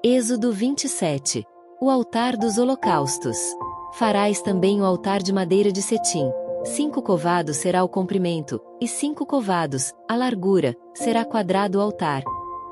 Êxodo 27. O altar dos holocaustos. Farás também o altar de madeira de cetim. 5 covados será o comprimento, e 5 covados, a largura, será quadrado o altar.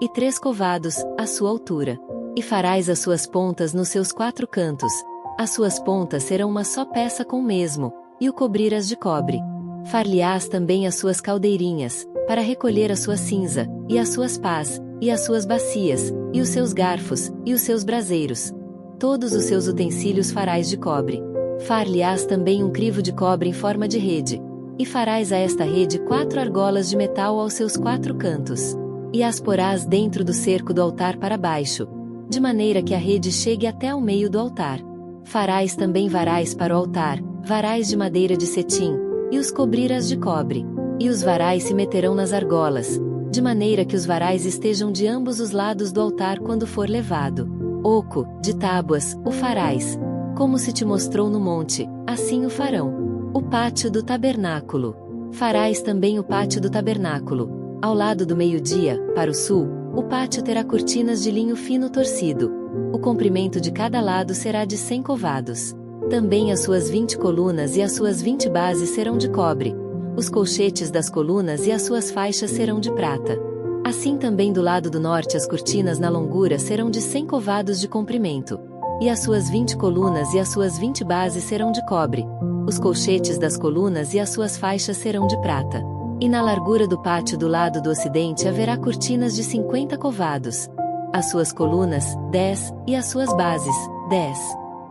E 3 covados, a sua altura. E farás as suas pontas nos seus 4 cantos. As suas pontas serão uma só peça com o mesmo, e o cobrirás de cobre. Far-lhe-ás também as suas caldeirinhas, para recolher a sua cinza, e as suas pás, e as suas bacias, e os seus garfos, e os seus braseiros. Todos os seus utensílios farás de cobre. Far-lhe-ás também um crivo de cobre em forma de rede. E farás a esta rede 4 argolas de metal aos seus 4 cantos. E as porás dentro do cerco do altar para baixo, de maneira que a rede chegue até ao meio do altar. Farás também varais para o altar, varais de madeira de cetim, e os cobrirás de cobre. E os varais se meterão nas argolas, de maneira que os varais estejam de ambos os lados do altar quando for levado. Oco, de tábuas, o farás. Como se te mostrou no monte, assim o farão. O pátio do tabernáculo. Farás também o pátio do tabernáculo. Ao lado do meio-dia, para o sul, o pátio terá cortinas de linho fino torcido. O comprimento de cada lado será de 100 covados. Também as suas 20 colunas e as suas 20 bases serão de cobre. Os colchetes das colunas e as suas faixas serão de prata. Assim também do lado do norte as cortinas na longura serão de 100 covados de comprimento. E as suas 20 colunas e as suas 20 bases serão de cobre. Os colchetes das colunas e as suas faixas serão de prata. E na largura do pátio do lado do ocidente haverá cortinas de 50 covados. As suas colunas, 10, e as suas bases, 10.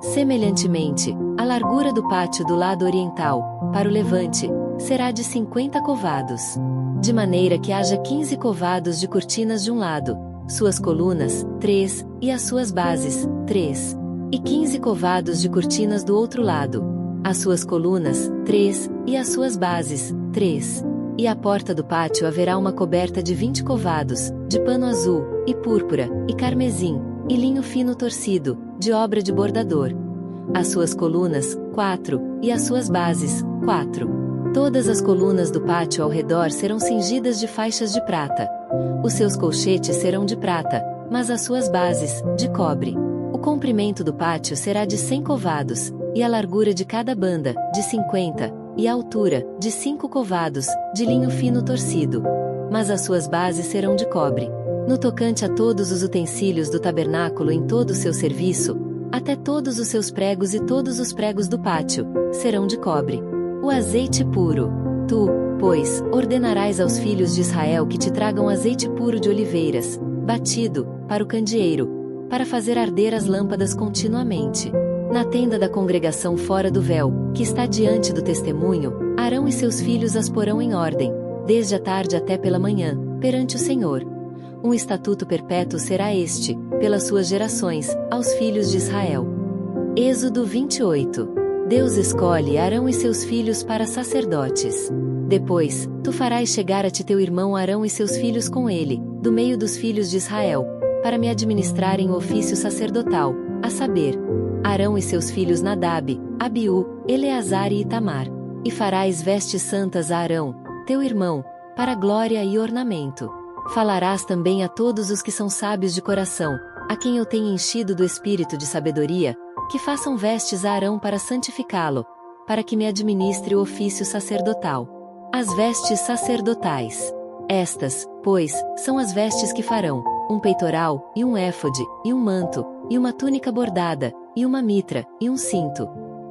Semelhantemente, a largura do pátio do lado oriental, para o levante, será de 50 covados. De maneira que haja 15 covados de cortinas de um lado, suas colunas, 3, e as suas bases, 3. E 15 covados de cortinas do outro lado, as suas colunas, 3, e as suas bases, 3. E à porta do pátio haverá uma coberta de 20 covados, de pano azul, e púrpura, e carmesim, e linho fino torcido, de obra de bordador. As suas colunas, 4, e as suas bases, 4. Todas as colunas do pátio ao redor serão cingidas de faixas de prata. Os seus colchetes serão de prata, mas as suas bases, de cobre. O comprimento do pátio será de 100 covados, e a largura de cada banda, de 50, e a altura, de 5 covados, de linho fino torcido. Mas as suas bases serão de cobre. No tocante a todos os utensílios do tabernáculo em todo o seu serviço, até todos os seus pregos e todos os pregos do pátio, serão de cobre. O azeite puro. Tu, pois, ordenarás aos filhos de Israel que te tragam azeite puro de oliveiras, batido, para o candeeiro, para fazer arder as lâmpadas continuamente. Na tenda da congregação fora do véu, que está diante do testemunho, Arão e seus filhos as porão em ordem, desde a tarde até pela manhã, perante o Senhor. Um estatuto perpétuo será este, pelas suas gerações, aos filhos de Israel. Êxodo 28. Deus escolhe Arão e seus filhos para sacerdotes. Depois, tu farás chegar a ti teu irmão Arão e seus filhos com ele, do meio dos filhos de Israel, para me administrarem o ofício sacerdotal, a saber, Arão e seus filhos Nadab, Abiú, Eleazar e Itamar. E farás vestes santas a Arão, teu irmão, para glória e ornamento. Falarás também a todos os que são sábios de coração, a quem eu tenho enchido do espírito de sabedoria, que façam vestes a Arão para santificá-lo, para que me administre o ofício sacerdotal. As vestes sacerdotais. Estas, pois, são as vestes que farão: um peitoral, e um éfode, e um manto, e uma túnica bordada, e uma mitra, e um cinto.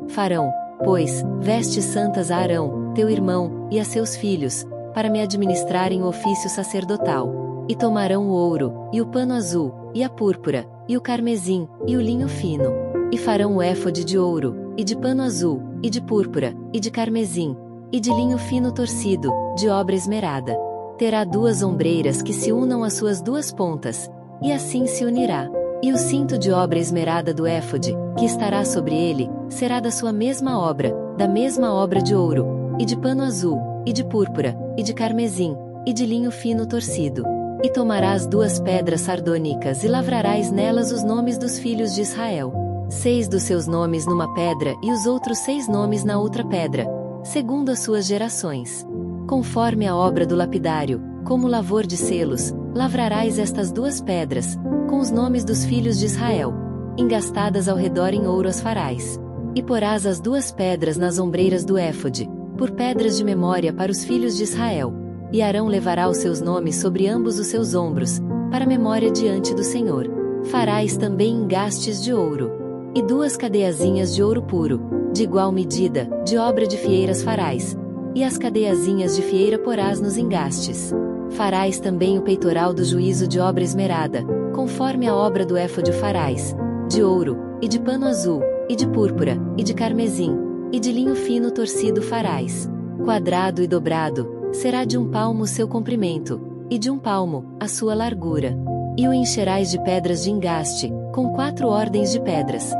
Farão, pois, vestes santas a Arão, teu irmão, e a seus filhos, para me administrarem o ofício sacerdotal. E tomarão o ouro, e o pano azul, e a púrpura, e o carmesim, e o linho fino. E farão o éfode de ouro, e de pano azul, e de púrpura, e de carmesim, e de linho fino torcido, de obra esmerada. Terá 2 ombreiras que se unam às suas 2 pontas, e assim se unirá. E o cinto de obra esmerada do éfode, que estará sobre ele, será da sua mesma obra, da mesma obra de ouro, e de pano azul, e de púrpura, e de carmesim, e de linho fino torcido. E tomarás 2 pedras sardônicas e lavrarás nelas os nomes dos filhos de Israel. 6 dos seus nomes numa pedra e os outros 6 nomes na outra pedra, segundo as suas gerações. Conforme a obra do lapidário, como lavor de selos, lavrarás estas 2 pedras, com os nomes dos filhos de Israel, engastadas ao redor em ouro as farás. E porás as 2 pedras nas ombreiras do éfode, por pedras de memória para os filhos de Israel. E Arão levará os seus nomes sobre ambos os seus ombros, para memória diante do Senhor. Farás também engastes de ouro. E 2 cadeiazinhas de ouro puro, de igual medida, de obra de fieiras farás. E as cadeiazinhas de fieira porás nos engastes. Farás também o peitoral do juízo de obra esmerada, conforme a obra do éfode farás, de ouro, e de pano azul, e de púrpura, e de carmesim, e de linho fino torcido farás. Quadrado e dobrado, será de 1 palmo o seu comprimento, e de 1 palmo, a sua largura. E o encherás de pedras de engaste, com 4 ordens de pedras.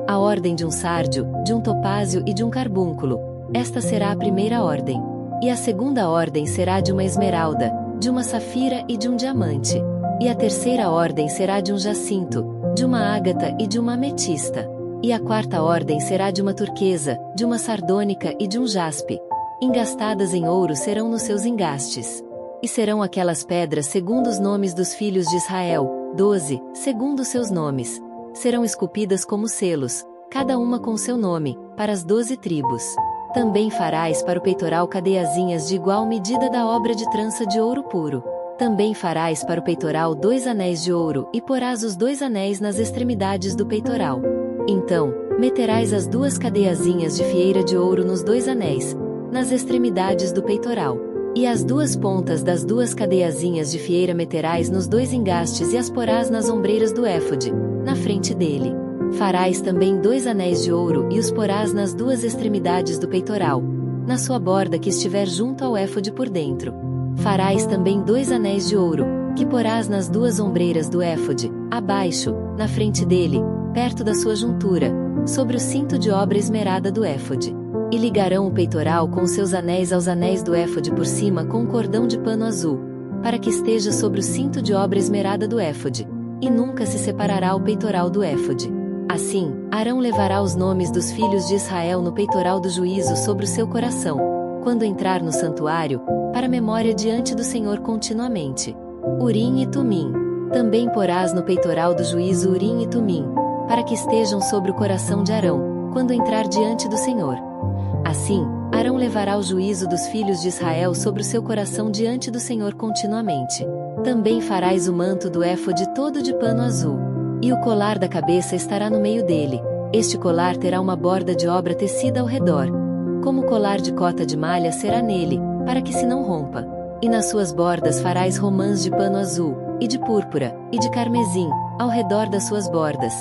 A ordem de um sárdio, de um topázio e de um carbúnculo. Esta será a primeira ordem. E a segunda ordem será de uma esmeralda, de uma safira e de um diamante. E a terceira ordem será de um jacinto, de uma ágata e de uma ametista. E a quarta ordem será de uma turquesa, de uma sardônica e de um jaspe. Engastadas em ouro serão nos seus engastes. E serão aquelas pedras segundo os nomes dos filhos de Israel, 12, segundo os seus nomes. Serão esculpidas como selos, cada uma com seu nome, para as 12 tribos. Também farás para o peitoral cadeiazinhas de igual medida da obra de trança de ouro puro. Também farás para o peitoral 2 anéis de ouro e porás os 2 anéis nas extremidades do peitoral. Então, meterás as 2 cadeiazinhas de fieira de ouro nos 2 anéis, nas extremidades do peitoral. E as 2 pontas das 2 cadeiazinhas de fieira meterás nos 2 engastes e as porás nas ombreiras do éfode, na frente dele. Farás também 2 anéis de ouro e os porás nas 2 extremidades do peitoral, na sua borda que estiver junto ao éfode por dentro. Farás também 2 anéis de ouro, que porás nas 2 ombreiras do éfode, abaixo, na frente dele, perto da sua juntura, sobre o cinto de obra esmerada do éfode. E ligarão o peitoral com os seus anéis aos anéis do éfode por cima com um cordão de pano azul, para que esteja sobre o cinto de obra esmerada do éfode, e nunca se separará o peitoral do éfode. Assim, Arão levará os nomes dos filhos de Israel no peitoral do juízo sobre o seu coração, quando entrar no santuário, para memória diante do Senhor continuamente. Urim e Tumim. Também porás no peitoral do juízo Urim e Tumim, para que estejam sobre o coração de Arão, quando entrar diante do Senhor. Assim, Arão levará o juízo dos filhos de Israel sobre o seu coração diante do Senhor continuamente. Também farás o manto do éfode todo de pano azul. E o colar da cabeça estará no meio dele. Este colar terá uma borda de obra tecida ao redor. Como colar de cota de malha será nele, para que se não rompa. E nas suas bordas farás romãs de pano azul, e de púrpura, e de carmesim, ao redor das suas bordas.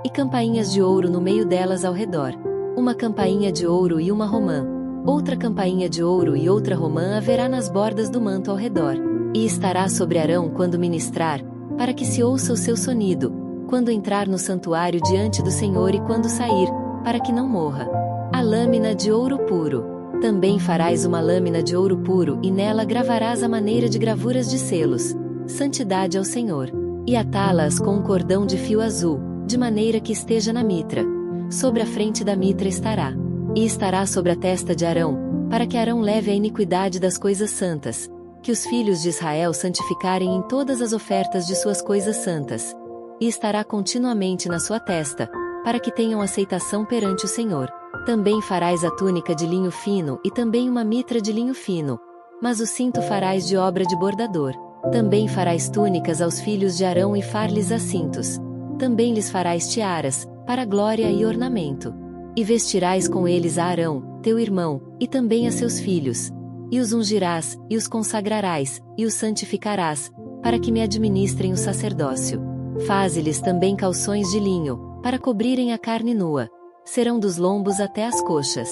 E campainhas de ouro no meio delas ao redor. Uma campainha de ouro e uma romã. Outra campainha de ouro e outra romã haverá nas bordas do manto ao redor. E estará sobre Arão quando ministrar, para que se ouça o seu sonido, quando entrar no santuário diante do Senhor e quando sair, para que não morra. A lâmina de ouro puro. Também farás uma lâmina de ouro puro e nela gravarás a maneira de gravuras de selos, santidade ao Senhor. E atá-las com um cordão de fio azul, de maneira que esteja na mitra. Sobre a frente da mitra estará. E estará sobre a testa de Arão, para que Arão leve a iniquidade das coisas santas, que os filhos de Israel santificarem em todas as ofertas de suas coisas santas. E estará continuamente na sua testa, para que tenham aceitação perante o Senhor. Também farás a túnica de linho fino e também uma mitra de linho fino, mas o cinto farás de obra de bordador. Também farás túnicas aos filhos de Arão e far-lhes cintos. Também lhes farás tiaras, para glória e ornamento. E vestirás com eles a Arão, teu irmão, e também a seus filhos. E os ungirás, e os consagrarás, e os santificarás, para que me administrem o sacerdócio. Faze-lhes também calções de linho, para cobrirem a carne nua. Serão dos lombos até as coxas.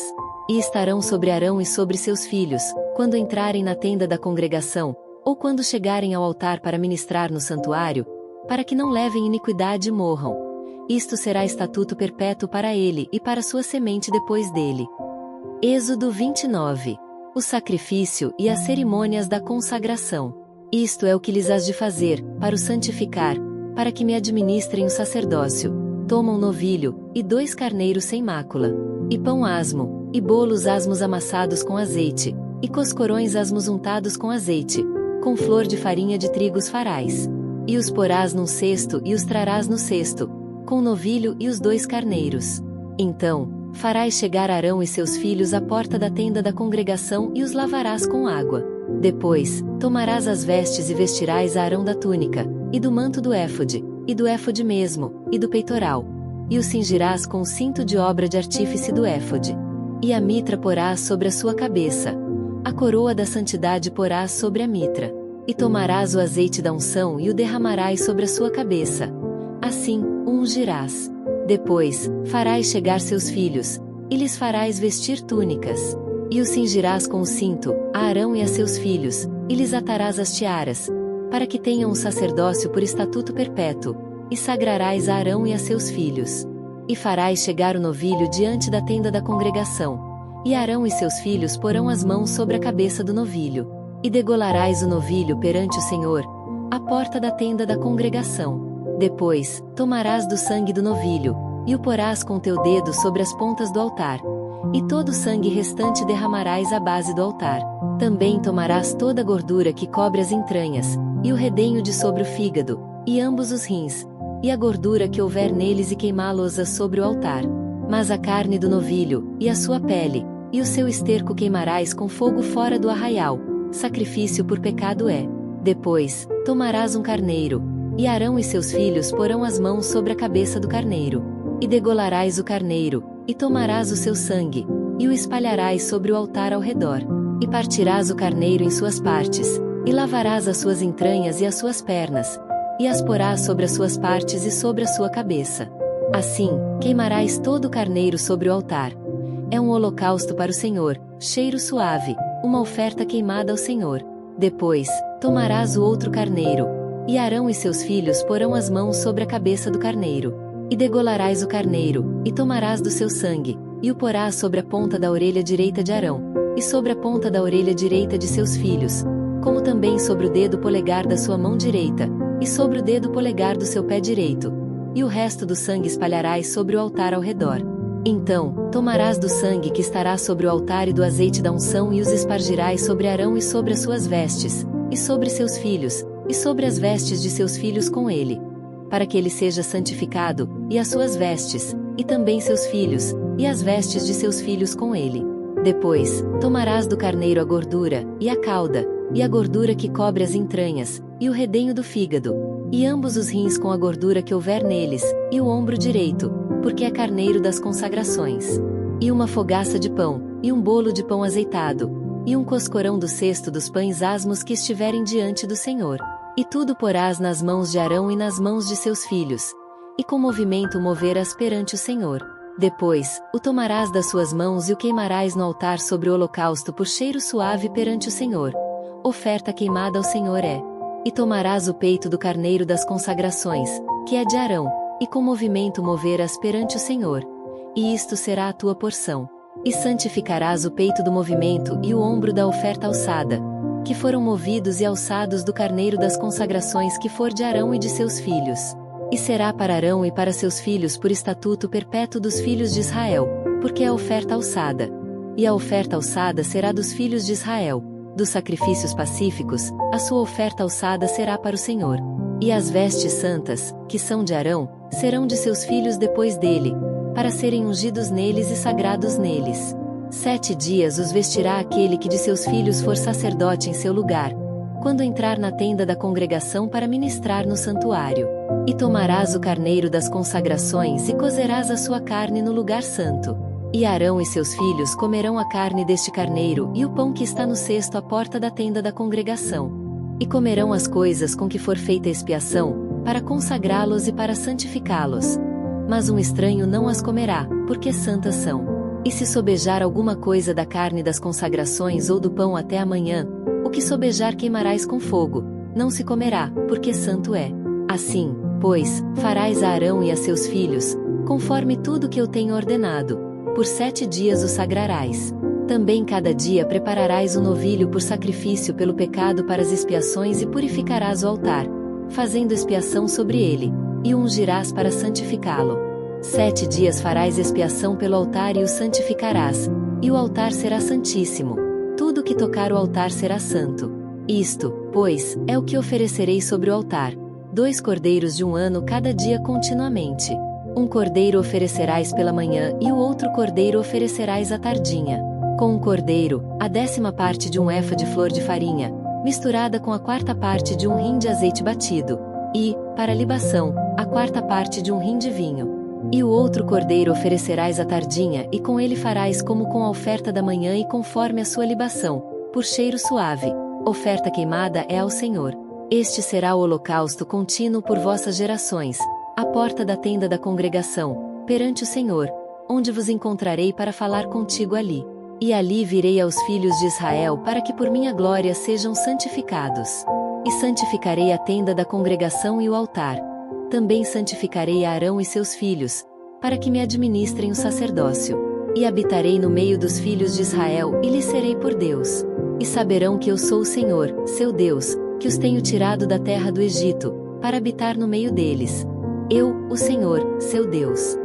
E estarão sobre Arão e sobre seus filhos, quando entrarem na tenda da congregação, ou quando chegarem ao altar para ministrar no santuário, para que não levem iniquidade e morram. Isto será estatuto perpétuo para ele e para sua semente depois dele. Êxodo 29. O sacrifício e as cerimônias da consagração. Isto é o que lhes has de fazer, para o santificar, para que me administrem o sacerdócio. Toma um novilho, e 2 carneiros sem mácula, e pão asmo, e bolos asmos amassados com azeite, e coscorões asmos untados com azeite, com flor de farinha de trigo os farás. E os porás num cesto e os trarás no cesto, com o novilho e os 2 carneiros. Então, farás chegar Arão e seus filhos à porta da tenda da congregação e os lavarás com água. Depois, tomarás as vestes e vestirás a Arão da túnica, e do manto do éfode, e do éfode mesmo, e do peitoral. E o cingirás com o cinto de obra de artífice do éfode. E a mitra porás sobre a sua cabeça. A coroa da santidade porás sobre a mitra. E tomarás o azeite da unção e o derramarás sobre a sua cabeça. Assim, o ungirás. Depois, farás chegar seus filhos, e lhes farás vestir túnicas. E o cingirás com o cinto, a Arão e a seus filhos, e lhes atarás as tiaras, para que tenham um sacerdócio por estatuto perpétuo, e sagrarás a Arão e a seus filhos. E farás chegar o novilho diante da tenda da congregação, e Arão e seus filhos porão as mãos sobre a cabeça do novilho, e degolarás o novilho perante o Senhor, à porta da tenda da congregação. Depois, tomarás do sangue do novilho, e o porás com teu dedo sobre as pontas do altar, e todo o sangue restante derramarás à base do altar. Também tomarás toda a gordura que cobre as entranhas, e o redenho de sobre o fígado, e ambos os rins, e a gordura que houver neles e queimá-los-a sobre o altar. Mas a carne do novilho, e a sua pele, e o seu esterco queimarás com fogo fora do arraial, sacrifício por pecado é. Depois, tomarás um carneiro, e Arão e seus filhos porão as mãos sobre a cabeça do carneiro, e degolarás o carneiro, e tomarás o seu sangue, e o espalharás sobre o altar ao redor, e partirás o carneiro em suas partes, e lavarás as suas entranhas e as suas pernas, e as porás sobre as suas partes e sobre a sua cabeça. Assim, queimarás todo o carneiro sobre o altar. É um holocausto para o Senhor, cheiro suave, uma oferta queimada ao Senhor. Depois, tomarás o outro carneiro, e Arão e seus filhos porão as mãos sobre a cabeça do carneiro, e degolarás o carneiro, e tomarás do seu sangue, e o porás sobre a ponta da orelha direita de Arão, e sobre a ponta da orelha direita de seus filhos, como também sobre o dedo polegar da sua mão direita, e sobre o dedo polegar do seu pé direito, e o resto do sangue espalharás sobre o altar ao redor. Então, tomarás do sangue que estará sobre o altar e do azeite da unção e os espargirás sobre Arão e sobre as suas vestes, e sobre seus filhos, e sobre as vestes de seus filhos com ele, para que ele seja santificado, e as suas vestes, e também seus filhos, e as vestes de seus filhos com ele. Depois, tomarás do carneiro a gordura, e a cauda, e a gordura que cobre as entranhas, e o redenho do fígado, e ambos os rins com a gordura que houver neles, e o ombro direito, porque é carneiro das consagrações. E uma fogaça de pão, e um bolo de pão azeitado, e um coscorão do cesto dos pães asmos que estiverem diante do Senhor. E tudo porás nas mãos de Arão e nas mãos de seus filhos, e com movimento moverás perante o Senhor. Depois, o tomarás das suas mãos e o queimarás no altar sobre o holocausto por cheiro suave perante o Senhor. Oferta queimada ao Senhor é. E tomarás o peito do carneiro das consagrações, que é de Arão, e com movimento moverás perante o Senhor. E isto será a tua porção. E santificarás o peito do movimento e o ombro da oferta alçada, que foram movidos e alçados do carneiro das consagrações que for de Arão e de seus filhos. E será para Arão e para seus filhos por estatuto perpétuo dos filhos de Israel, porque é a oferta alçada. E a oferta alçada será dos filhos de Israel. Dos sacrifícios pacíficos, a sua oferta alçada será para o Senhor. E as vestes santas, que são de Arão, serão de seus filhos depois dele, para serem ungidos neles e sagrados neles. 7 dias os vestirá aquele que de seus filhos for sacerdote em seu lugar, quando entrar na tenda da congregação para ministrar no santuário. E tomarás o carneiro das consagrações e cozerás a sua carne no lugar santo. E Arão e seus filhos comerão a carne deste carneiro e o pão que está no cesto à porta da tenda da congregação. E comerão as coisas com que for feita a expiação, para consagrá-los e para santificá-los. Mas um estranho não as comerá, porque santas são. E se sobejar alguma coisa da carne das consagrações ou do pão até amanhã, o que sobejar queimarás com fogo, não se comerá, porque santo é. Assim, pois, farás a Arão e a seus filhos, conforme tudo que eu tenho ordenado. Por 7 dias o sagrarás. Também cada dia prepararás um novilho por sacrifício pelo pecado para as expiações e purificarás o altar, fazendo expiação sobre ele, e o ungirás para santificá-lo. 7 dias farás expiação pelo altar e o santificarás, e o altar será santíssimo. Tudo que tocar o altar será santo. Isto, pois, é o que oferecerei sobre o altar: 2 cordeiros de 1 ano cada dia continuamente. Um cordeiro oferecerás pela manhã e o outro cordeiro oferecerás à tardinha. Com um cordeiro, a 10ª parte de um efa de flor de farinha, misturada com a 4ª parte de um rim de azeite batido, e, para libação, a 4ª parte de um rim de vinho. E o outro cordeiro oferecerás à tardinha, e com ele farás como com a oferta da manhã e conforme a sua libação, por cheiro suave. Oferta queimada é ao Senhor. Este será o holocausto contínuo por vossas gerações, à porta da tenda da congregação, perante o Senhor, onde vos encontrarei para falar contigo ali. E ali virei aos filhos de Israel para que por minha glória sejam santificados. E santificarei a tenda da congregação e o altar. Também santificarei a Arão e seus filhos, para que me administrem o sacerdócio. E habitarei no meio dos filhos de Israel, e lhes serei por Deus. E saberão que eu sou o Senhor, seu Deus, que os tenho tirado da terra do Egito, para habitar no meio deles. Eu, o Senhor, seu Deus.